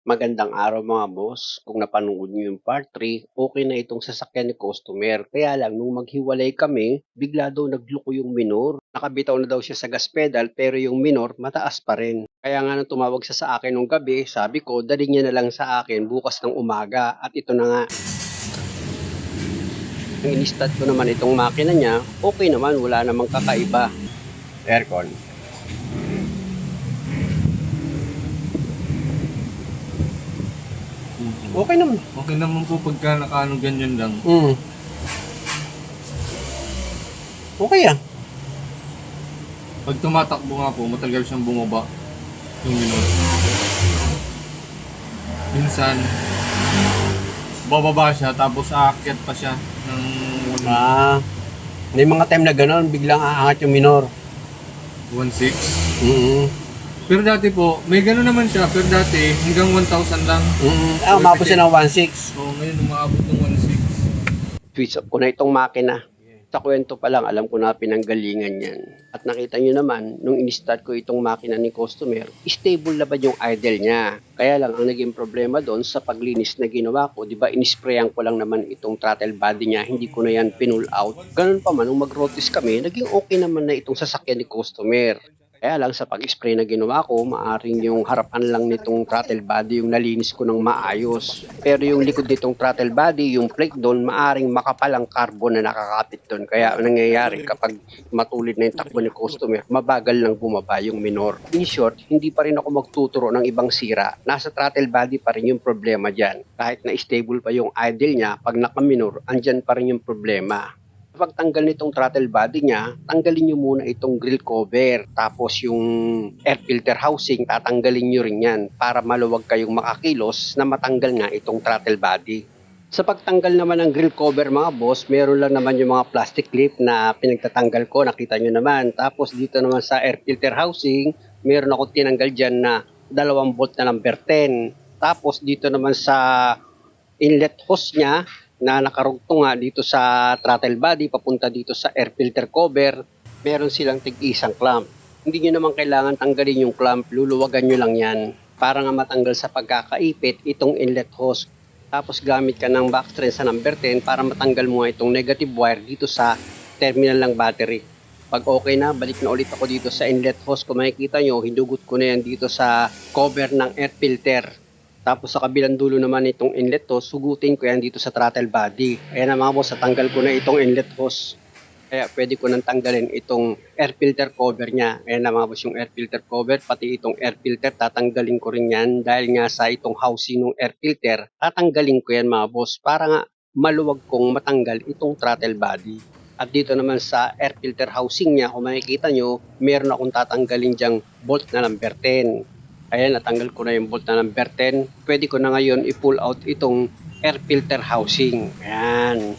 Magandang araw mga boss. Kung napanood niyo yung part 3, okay na itong sasakyan ni customer. Kaya lang, nung maghiwalay kami, bigla daw nagloko yung minor. Nakabitaw na daw siya sa gas pedal, pero yung minor, mataas pa rin. Kaya nga nung tumawag siya sa akin nung gabi, sabi ko, dali niya na lang sa akin bukas ng umaga. At ito na nga, nung in-start ko naman itong makina niya, okay naman, wala namang kakaiba. Aircon. Okay naman. Okay naman po pagka nakaano ganyan lang. Okay ah. Pag tumatakbo nga po, matagal siyang bumaba yung minor. Minsan, bababa siya tapos aakyat pa siya ng May mga time na gano'n, biglang aangat yung minor. 1.6. Pero dati po, may gano'n naman siya. Pero dati, hanggang 1,000 lang. Umabot siya ng 1.6. Oo, ngayon umaabot ng 1.6. Switch off ko na itong makina. Sa kwento pa lang, alam ko na pinanggalingan yan. At nakita nyo naman, nung in-start ko itong makina ni customer, stable na ba yung idle niya? Kaya lang, ang naging problema doon sa paglinis na ginawa ko, di ba, in-sprayan ko lang naman itong throttle body niya, hindi ko na yan pinull out. Ganun pa man, nung mag-road test kami, naging okay naman na itong sasakyan ni customer. Kaya lang sa pag-spray na ginawa ko, maaring yung harapan lang nitong throttle body yung nalinis ko ng maayos. Pero yung likod nitong throttle body, yung plate doon, maaring makapalang carbon na nakakapit doon. Kaya nangyayari kapag matulid na yung takbo ni customer, mabagal lang bumaba yung minor. In short, hindi pa rin ako magtuturo ng ibang sira. Nasa throttle body pa rin yung problema dyan. Kahit na stable pa yung idle niya, pag naka-minor, andyan pa rin yung problema. Kapag tanggal nitong throttle body niya, tanggalin nyo muna itong grill cover. Tapos yung air filter housing, tatanggalin nyo rin yan para maluwag kayong makakilos na matanggal nga itong throttle body. Sa pagtanggal naman ng grill cover mga boss, meron lang naman yung mga plastic clip na pinagtatanggal ko, nakita nyo naman. Tapos dito naman sa air filter housing, meron ako tinanggal dyan na 2 bolt na number 10. Tapos dito naman sa inlet hose niya, na nakarugtong nga dito sa throttle body papunta dito sa air filter cover, meron silang tig-isang clamp. Hindi nyo naman kailangan tanggalin yung clamp, luluwagan nyo lang yan para nga matanggal sa pagkakaipit itong inlet hose. Tapos gamit ka ng backstring sa number 10 para matanggal mo itong negative wire dito sa terminal ng battery. Pag okay na, balik na ulit ako dito sa inlet hose. Kung makikita nyo, hinugot ko na yan dito sa cover ng air filter. Tapos sa kabilang dulo naman itong inlet hose, sugutin ko yan dito sa throttle body. Ayan na mga boss, natanggal ko na itong inlet hose. Kaya pwede ko nang tanggalin itong air filter cover niya. Ayan na mga boss yung air filter cover, pati itong air filter, tatanggalin ko rin yan. Dahil nga sa itong housing ng air filter, tatanggalin ko yan mga boss para nga maluwag kong matanggal itong throttle body. At dito naman sa air filter housing niya, kung makikita nyo, meron akong tatanggalin dyang bolt na number 10. Ayan, natanggal ko na yung bolt na number 10. Pwede ko na ngayon i-pull out itong air filter housing. Ayan.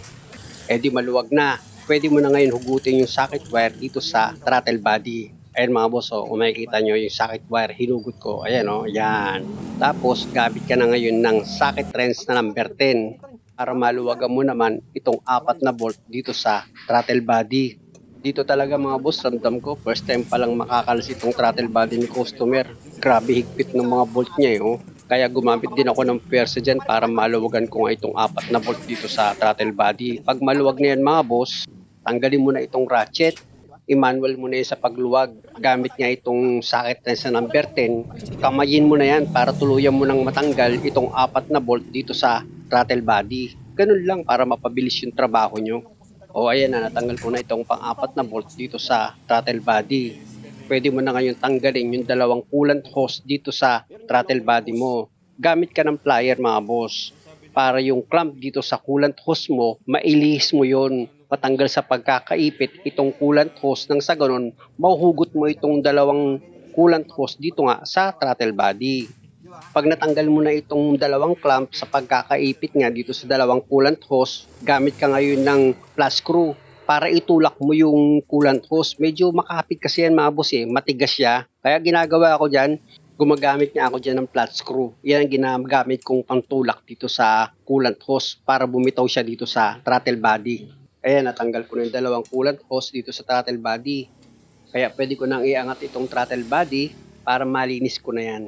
Eh di maluwag na. Pwede mo na ngayon hugutin yung socket wire dito sa throttle body. Ayan mga boss, kung makikita nyo yung socket wire, hinugot ko. Ayan ayan. Tapos, gamit ka na ngayon ng socket wrench na number 10 para maluwagan mo naman itong 4 na bolt dito sa throttle body. Dito talaga mga boss, ramdam ko, first time pa lang makakalas itong throttle body ni customer. Grabe higpit ng mga bolt niya Kaya gumamit din ako ng pwersa dyan para maluwagan ko nga itong 4 na bolt dito sa throttle body. Pag maluwag na yan mga boss, tanggalin mo na itong ratchet, i-manual mo na yan sa pagluwag. Gamit nga itong socket na sa number 10, kamayin mo na yan para tuluyan mo nang matanggal itong 4 na bolt dito sa throttle body. Ganun lang para mapabilis yung trabaho nyo. Ayan na, natanggal ko na itong pang-4 na bolt dito sa throttle body. Pwede mo na ngayon tanggalin yung 2 coolant hose dito sa throttle body mo. Gamit ka ng plier mga boss para yung clamp dito sa coolant hose mo, mailihis mo yon, patanggal sa pagkakaipit itong coolant hose, nang sa ganun, mahuhugot mo itong 2 coolant hose dito nga sa throttle body. Pag natanggal mo na itong 2 clamp sa pagkakaipit nga dito sa 2 coolant hose, gamit ka ngayon ng flat screw para itulak mo yung coolant hose. Medyo makapit kasi yan mga boss matigas siya. Kaya ginagawa ko dyan, gumagamit niya ako dyan ng flat screw. Yan ang ginagamit kong pantulak dito sa coolant hose para bumitaw siya dito sa throttle body. Ayan, natanggal ko na yung 2 coolant hose dito sa throttle body. Kaya pwede ko nang iangat itong throttle body para malinis ko na yan.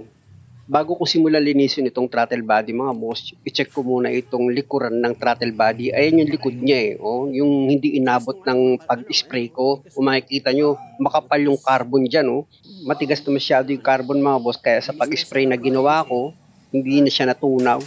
Bago ko simulan linisin itong throttle body mga boss, i-check ko muna itong likuran ng throttle body. Ayan yung likod niya eh. Oh, yung hindi inabot ng pag-spray ko. Kung makikita nyo, makapal yung carbon dyan. Oh. Matigas na masyado yung carbon mga boss. Kaya sa pag-spray na ginawa ko, hindi na siya natunaw.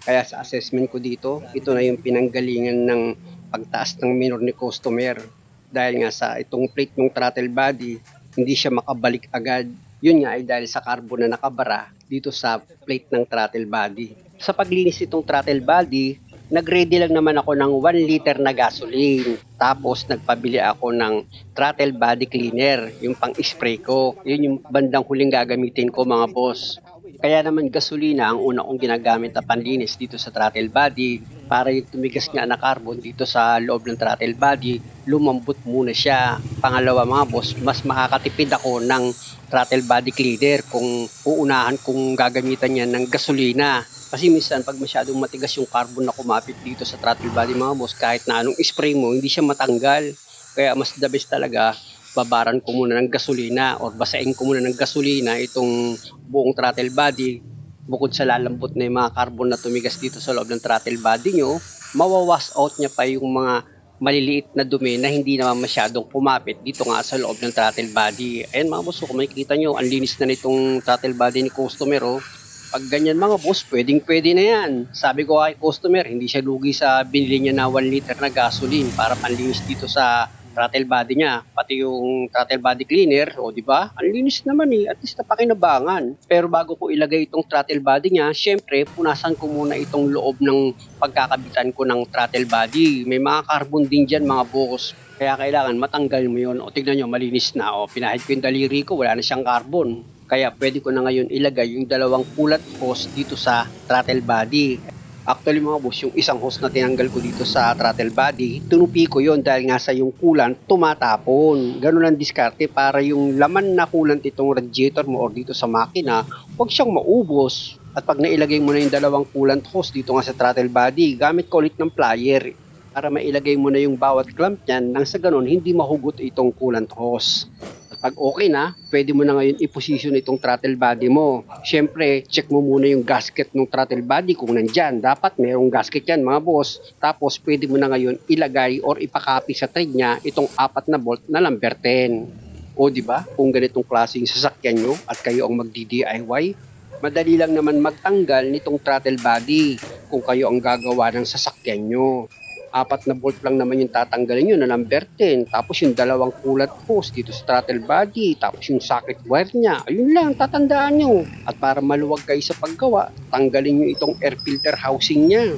Kaya sa assessment ko dito, ito na yung pinanggalingan ng pagtaas ng minor ni customer. Dahil nga sa itong plate ng throttle body, hindi siya makabalik agad. Yun nga ay dahil sa carbon na nakabara dito sa plate ng throttle body. Sa paglinis itong throttle body, nag-ready lang naman ako ng 1 liter na gasoline. Tapos nagpabili ako ng throttle body cleaner, yung pang-spray ko. Yun yung bandang huling gagamitin ko mga boss. Kaya naman gasolina ang una kong ginagamit na panlinis dito sa throttle body para yung tumigas nga na carbon dito sa loob ng throttle body, lumambot muna siya. Pangalawa mga boss, mas makakatipid ako ng throttle body cleaner kung uunahan kung gagamitan niya ng gasolina. Kasi minsan pag masyadong matigas yung carbon na kumapit dito sa throttle body mga boss, kahit na anong spray mo, hindi siya matanggal. Kaya mas the best talaga, babaran ko muna ng gasolina or basain ko muna ng gasolina itong buong throttle body. Bukod sa lalambot na yung mga carbon na tumigas dito sa loob ng throttle body nyo, mawawash out niya pa yung mga maliliit na dumi na hindi naman masyadong pumapit dito nga sa loob ng throttle body. Ayan mga boss, kung makikita nyo, ang linis na nitong throttle body ni customer. Oh. Pag ganyan mga boss, pwede na yan. Sabi ko kay customer, hindi siya lugi sa binili niya na 1 liter na gasoline para panlinis dito sa throttle body niya, pati yung throttle body cleaner, o di ba? Ang linis naman eh, at least napakinabangan. Pero bago ko ilagay itong throttle body niya, syempre, punasan ko muna itong loob ng pagkakabitan ko ng throttle body. May mga carbon din dyan mga boss. Kaya kailangan matanggal mo yun. O tignan nyo, malinis na. O pinahid ko yung daliri ko, wala na siyang carbon. Kaya pwede ko na ngayon ilagay yung dalawang coolant hose dito sa throttle body. Actually mga boss, yung isang hose na tinanggal ko dito sa throttle body, tunupi ko yon dahil nga sa yung coolant tumatapon. Ganun ang diskarte para yung laman na coolant itong radiator mo or dito sa makina, huwag siyang maubos. At pag nailagay mo na yung dalawang coolant hose dito nga sa throttle body, gamit ko ulit ng plier para mailagay mo na yung bawat clamp niyan nang sa ganun hindi mahugot itong coolant hose. Pag okay na, pwede mo na ngayon i-position itong throttle body mo. Siyempre, check mo muna yung gasket ng throttle body kung nandyan. Dapat merong gasket yan mga boss. Tapos pwede mo na ngayon ilagay or ipakapi sa thread niya itong 4 na bolt na number 10. O di ba? Kung ganitong klaseng sasakyan nyo at kayo ang magdi-DIY, madali lang naman magtanggal nitong throttle body kung kayo ang gagawa ng sasakyan nyo. 4 na bolt lang naman yung tatanggalin nyo na number 10. Tapos yung dalawang coolant hose dito sa throttle body. Tapos yung socket wire niya. Ayun lang, tatandaan nyo. At para maluwag kayo sa paggawa, tanggalin nyo itong air filter housing niya.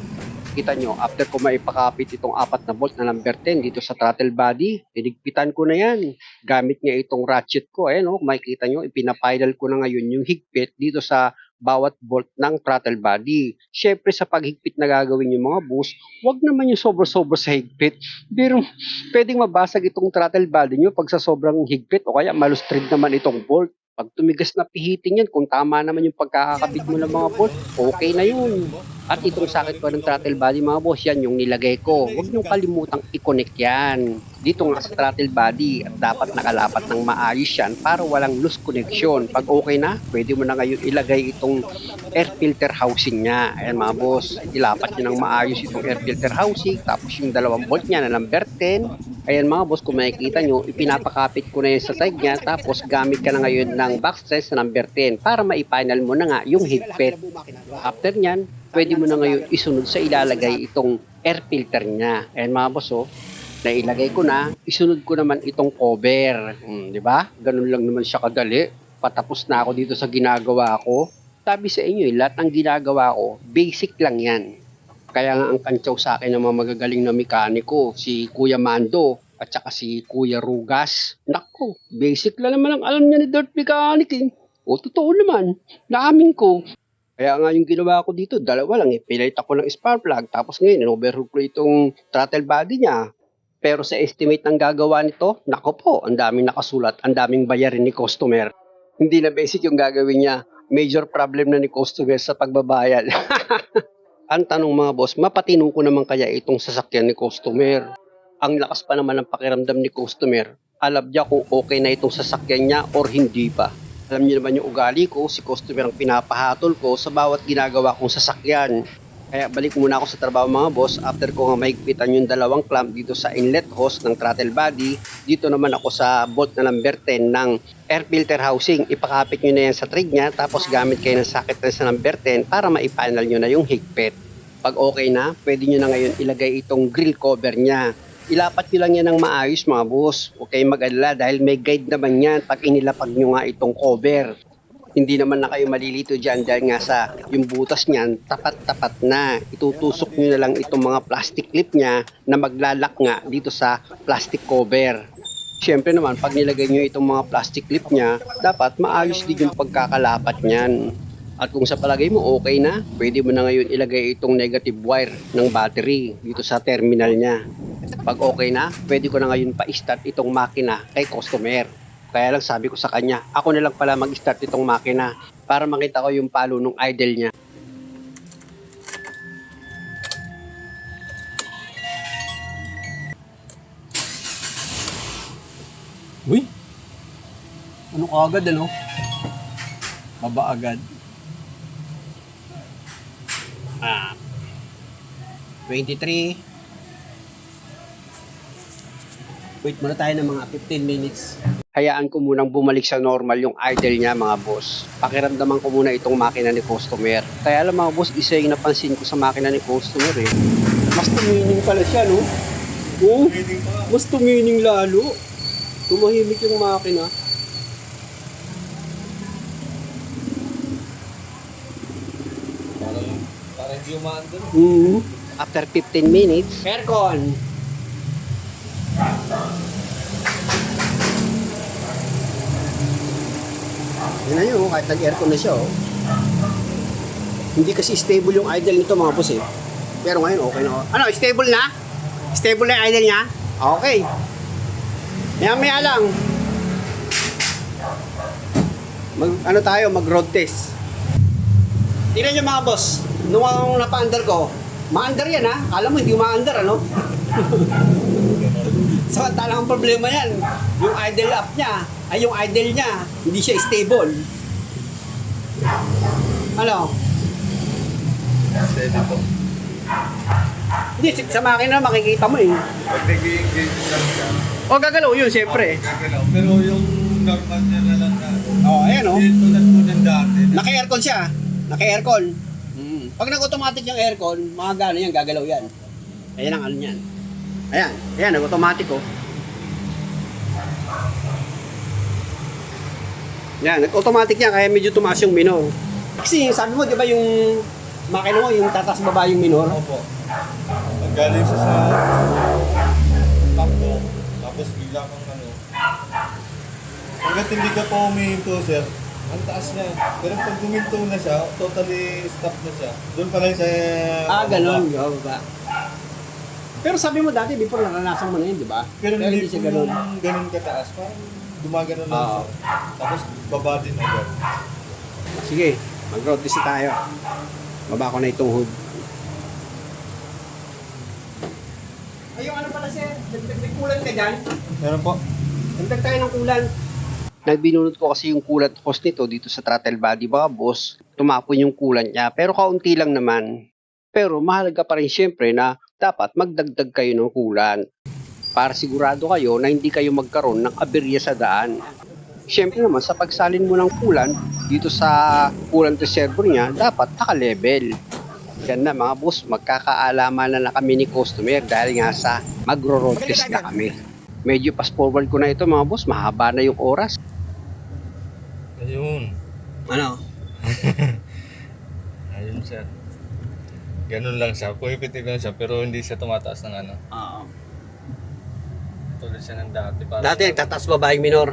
Kita nyo, after ko maipakapit itong 4 na bolt na number 10 dito sa throttle body, tinigpitan ko na yan. Gamit niya itong ratchet ko. Ayan o, makikita nyo, ipinapidal ko na ngayon yung higpit dito sa bawat bolt ng throttle body. Syempre sa paghigpit na gagawin yung mga boss, wag naman yung sobra-sobra sa higpit. Pero pwedeng mabasag itong throttle body nyo pag sa sobrang higpit o kaya malustrid naman itong bolt. Pag tumigas na pihitin yan, kung tama naman yung pagkakakabit mo ng mga bolt, okay na yun. At itong sakit ko ng throttle body mga boss, yan yung nilagay ko. Huwag niyong kalimutang i-connect yan. Dito nga sa throttle body at dapat nakalapat ng maayos yan para walang loose connection. Pag okay na, pwede mo na ngayon ilagay itong air filter housing niya. Ayan mga boss, ilapat niyo ng maayos itong air filter housing. Tapos yung dalawang bolt niya na number 10. Ayan mga boss, kung makikita nyo, ipinapakapit ko na yun sa side niya. Tapos gamit ka na ngayon ng backstress na number 10 para ma-final mo na nga yung higpit. After nyan, pwede mo na ngayon isunod sa ilalagay itong air filter niya. Ayan mga boss, oh, nailagay ko na, isunod ko naman itong cover. Di ba? Ganun lang naman siya kadali. Patapos na ako dito sa ginagawa ko. Sabi sa inyo, lahat ng ginagawa ko, basic lang yan. Kaya nga ang kantsaw sa akin ng mga magagaling na mekaniko, si Kuya Mando at saka si Kuya Rugas. Naku, basic lang naman ang alam niya ni Dirt Mechanic eh. O totoo naman, naamin ko. Kaya nga yung ginawa ko dito, dalawa lang eh. Pinalight ako ng spark plug, tapos ngayon, in-overhook ko itong throttle body niya. Pero sa estimate ng gagawa nito, nako po, ang daming nakasulat, ang daming bayarin ni customer. Hindi na basic yung gagawin niya. Major problem na ni customer sa pagbabayad. Ang tanong mga boss, mapatino ko naman kaya itong sasakyan ni customer. Ang lakas pa naman ng pakiramdam ni customer. Alam niya kung okay na itong sasakyan niya or hindi pa. Alam niyo naman yung ugali ko, si customer ang pinapahatol ko sa bawat ginagawa kong sasakyan. Kaya balik muna ako sa trabaho mga boss, after ko nga mahigpitan yung dalawang clamp dito sa inlet hose ng throttle body, dito naman ako sa bolt na number 10 ng air filter housing. Ipakapit nyo na yan sa trig niya, tapos gamit kayo ng socket na sa number 10 para maipanel nyo na yung higpit. Pag okay na, pwede nyo na ngayon ilagay itong grill cover niya. Ilapat nyo lang yan ng maayos mga boss. Huwag kayong mag-alala dahil may guide naman yan pag inilapag nyo nga itong cover. Hindi naman na kayo malilito dyan dahil nga sa yung butas niyan, tapat-tapat na. Itutusok nyo na lang itong mga plastic clip niya na maglalak nga dito sa plastic cover. Siyempre naman, pag nilagay nyo itong mga plastic clip niya, dapat maayos din yung pagkakalapat niyan. At kung sa palagay mo okay na, pwede mo na ngayon ilagay itong negative wire ng battery dito sa terminal niya. Pag okay na, pwede ko na ngayon pa-start itong makina kay customer. Kaya lang sabi ko sa kanya, ako na lang pala mag-start itong makina para makita ko yung palo ng idle niya. Uy! Ano ka agad ano? Baba agad. 23. Wait muna tayo ng mga 15 minutes. Hayaan ko munang bumalik sa normal yung idle niya mga boss. Pakiramdaman ko muna itong makina ni customer. Kaya alam mga boss, isa yung napansin ko sa makina ni customer eh. Mas tumining pala siya no? Oo, mas tumining lalo. Tumahimik yung makina. Parang hindi umaandar. After 15 minutes, aircon. Yan na yun, kahit nag-aircon na siya. Oh. Hindi kasi stable yung idle nito mga boss eh. Pero ngayon okay na. Ano, stable na? Stable na yung idle niya? Okay. Maya lang. Ano tayo, mag-road test. Tingnan nyo mga boss, nung napa-under ko, ma-under yan ha. Alam mo, hindi ma-under ano? Samantalang ang problema yan, yung idle up niya, ay yung idle niya, hindi siya stable. Ano? Steady po. Hindi, sa makina makikita mo eh. Pag nag-i-engage lang siya, O gagalaw yun, siyempre. gagalaw. Pero yung normal niya na lang na. O, ayan o. Hindi tulad po ng dati. Naka-aircon siya. Naka-aircon. Pag nag-automatic yung aircon, mga gano'n yan, gagalaw yan. Ayan ang ano yan. Ayan, ayan, nag-automatic oh. Yan, nag-automatic yan, kaya medyo tumaas yung minor. Kasi sabi mo, di ba yung makina mo, yung tatas baba yung minor? Opo. Nagaling siya sa takbo, tapos bigla kang ano. Hanggat hindi ka pa huminto, sir, ang taas na. Pero pag huminto na siya, totally stop na siya. Doon pa lang siya. Ganun, ba? Pero sabi mo dati, before naranasan mo na yun, di ba? Pero hindi siya po ganun. yung ganun kataas. Parang gumagano lang siya. Tapos baba din agad. Sige, mag-road test tayo. Baba ko na itong hood. Ay, yung ano pala sir, nagdagdag kulan ka dyan? Meron po. Nagdag tayo ng kulan. Nagbinunod ko kasi yung coolant hose nito dito sa throttle body mga boss. Tumapon yung coolant niya, pero kaunti lang naman. Pero mahalaga pa rin syempre na dapat magdagdag kayo ng coolant para sigurado kayo na hindi kayo magkaroon ng aberya sa daan. Siyempre naman sa pagsalin mo ng coolant dito sa coolant reservoir niya, dapat naka-level. Yan na mga boss, magkakaalaman na kami ni customer dahil nga sa magro-road test na kami. Medyo fast forward ko na ito mga boss, mahaba na yung oras. Ayun. Ano? Ayun siya. Ganun lang siya. Pumipitig lang siya pero hindi siya tumataas ng ano. Oo. Tulad siya ng dati. Parang, Dati nagtatas babaeng minor.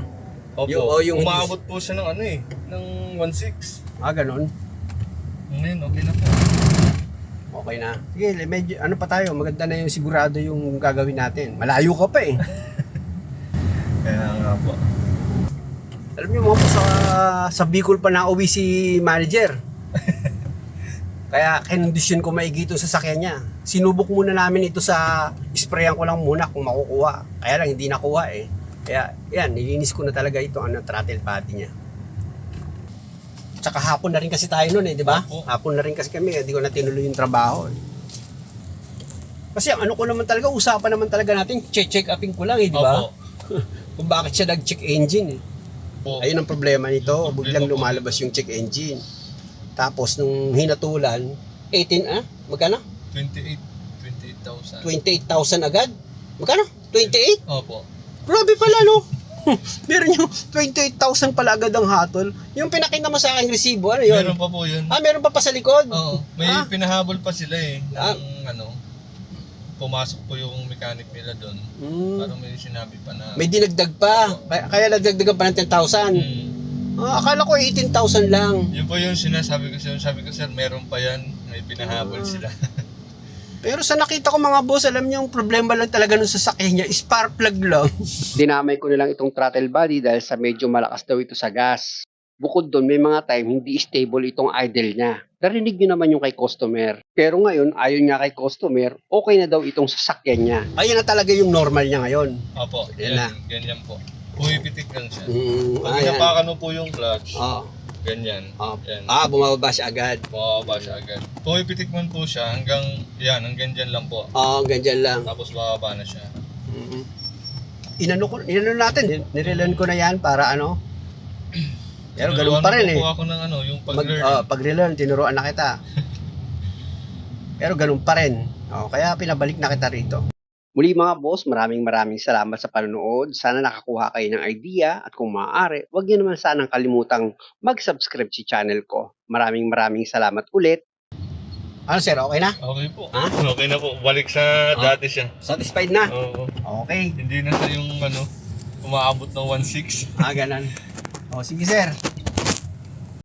Opo. yung Umabot po siya ng ano eh. Ng 1.6. Ganun. Ngayon, okay na po. Okay na. Sige, medyo ano pa tayo, maganda na yung sigurado yung gagawin natin. Malayo ka pa eh. Kaya nga po. Alam niyo mga po, sa Bicol pa nauwi si manager. Kaya kinondisyon ko maigi ito sa sakyan niya. Sinubok muna namin ito sa sprayan ko lang muna kung makukuha. Kaya lang hindi nakuha eh. Kaya yan, nilinis ko na talaga ito ang throttle body niya. tsaka hapon na rin kasi tayo noon di ba? Opo. Hapon na rin kasi kami, hindi ko na tinuloy yung trabaho. Kasi ang ano ko naman talaga, usapan naman talaga natin, check upin ko lang di ba? Opo. Kung bakit siya nag-check engine Opo. Ayun ang problema nito, Yung problema biglang po. lumalabas yung check engine. Tapos nung hinatulan, 18 magkano? 28,000. 28,000 agad? Magkano? 28? Opo. Grabe pala no. Meron yung 28,000 pala agad ang hatol. Yung pinakita mo sa akin resibo, ano yun? Meron pa po yun. Meron pa sa likod? Oo. May Ah. pinahabol pa sila eh. Ah. Pumasok po yung mechanic nila doon. Hmm. Parang may sinabi pa na. May dinagdag pa. Kaya nagdagdagan pa ng 10,000. Akala ko 18,000 lang. Yun po yung sinasabi ko sir. Sabi ko sir, meron pa yan. May pinahabol sila. Pero sa nakita ko mga boss, alam niyo yung problema lang talaga nung sasakyan niya, spark plug lang. Dinamay ko na lang itong throttle body dahil sa medyo malakas daw ito sa gas. Bukod doon, may mga time hindi stable itong idle niya. Narinig niyo naman yung kay customer. Pero ngayon, ayon nga kay customer, okay na daw itong sasakyan niya. Ayun na talaga yung normal niya ngayon. Opo, Yan na. ganyan po. Pumipitik lang siya. Pag Ayan. inapakan mo po yung clutch, Oo. ganyan. Oo. Yan. Bumababa siya agad. Bababa siya agad. Pumipitik man po siya hanggang dyan lang po. Ganyan lang. Tapos bababa na siya. Inano natin, nirelan ko na yan para ano. Pero ganun pa rin eh. Po ako ng yung pag-learn. Pag-relearn, tinuruan na kita. Pero ganun pa rin. Kaya pinabalik na kita rito. Muli mga boss, maraming salamat sa panonood. Sana nakakuha kayo ng idea at kung maaari, huwag niyo naman sanang kalimutang mag-subscribe sa channel ko. Maraming salamat ulit. Ano sir, okay na? Okay po. Ha? Okay na po. Balik sa dati siya. Satisfied na? Oo. Okay. Hindi na siya yung umaabot ng 1.6. Ganun. Sige sir.